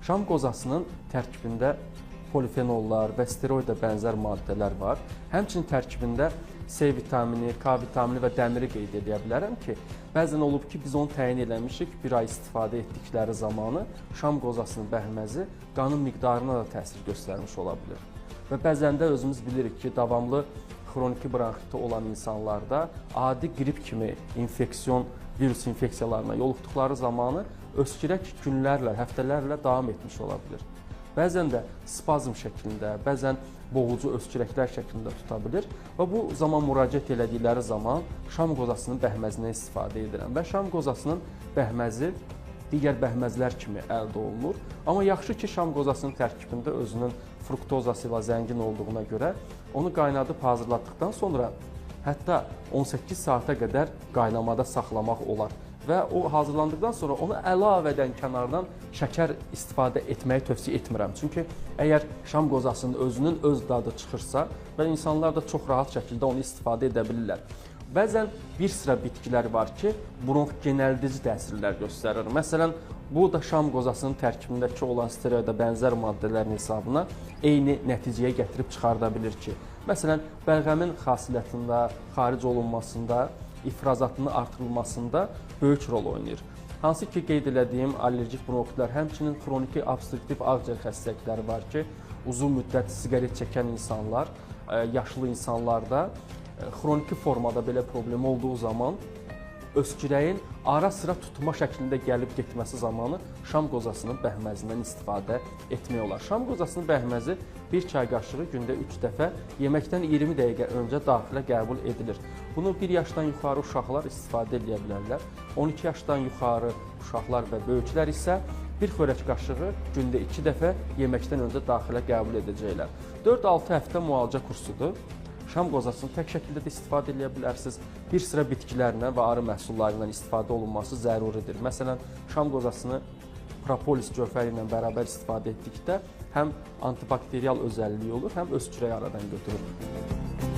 Şam qozasının tərkibində polifenollar və steroidə bənzər maddələr var. Həmçinin tərkibində C vitamini, K vitamini və dəmiri qeyd edə bilərəm ki, bəzən olub ki, biz onu təyin eləmişik, bir ay istifadə etdikləri zamanı şam qozasının bəhməzi qanın miqdarına da təsir göstərmiş ola bilər. Və bəzən də özümüz bilirik ki, davamlı xroniki bronxiti olan insanlarda adi qrip kimi virus infeksiyalarına yoluxduqları zamanı öskürək günlərlə, həftələrlə davam etmiş ola bilər. Bəzən də spazm şəklində, bəzən boğucu öskürəklər şəklində tuta bilir və bu zaman müraciət elədikləri zaman şam qozasının bəhməzindən istifadə edirəm və şam qozasının bəhməzi digər bəhməzlər kimi əldə olunur. Amma yaxşı ki, şam qozasının tərkibində özünün fruktozası ilə zəngin olduğuna görə onu qaynadıb hazırlatdıqdan sonra hətta 18 saata qədər qaynamada saxlamaq olar. Və o hazırlandıqdan sonra onu əlavədən kənardan şəkər istifadə etməyi tövsiyə etmirəm. Çünki əgər şam qozasının özünün öz dadı çıxırsa və insanlar da çox rahat şəkildə onu istifadə edə bilirlər. Bəzən bir sıra bitkilər var ki, bronx genəldici təsirlər göstərir. Məsələn, bu da şam qozasının tərkibindəki olan steroidə bənzər maddələrin hesabına eyni nəticəyə gətirib çıxarda bilir ki, məsələn, bəlğəmin xasiyyətində, xaric olunmasında, ifrazatının artırılmasında böyük rol oynayır. Hansı ki, qeyd elədiyim allergik bronxitlər, həmçinin xroniki obstruktiv ağciyər xəstəlikləri var ki, uzun müddət siqaret çəkən insanlar, yaşlı insanlarda xroniki formada belə problem olduğu zaman öskürəyin ara-sıra tutma şəklində gəlib getməsi zamanı şam qozasının bəhməzindən istifadə etmək olar. Şam qozasının bəhməzi bir çay qaşığı gündə 3 dəfə yeməkdən 20 dəqiqə öncə daxilə qəbul edilir. Bunu 1 yaşdan yuxarı uşaqlar istifadə edə bilərlər. 12 yaşdan yuxarı uşaqlar və böyüklər isə bir xörək qaşığı gündə 2 dəfə yeməkdən öncə daxilə qəbul edəcəklər. 4-6 həftə müalicə kursudur. Şam qozasını tək şəkildə də istifadə edə bilərsiniz. Bir sıra bitkilərlə və arı məhsullarından istifadə olunması zəruridir. Məsələn, şam qozasını propolis gövhəri ilə bərabər istifadə etdikdə həm antibakterial özəlliyi olur, həm öskürəyi aradan götürür.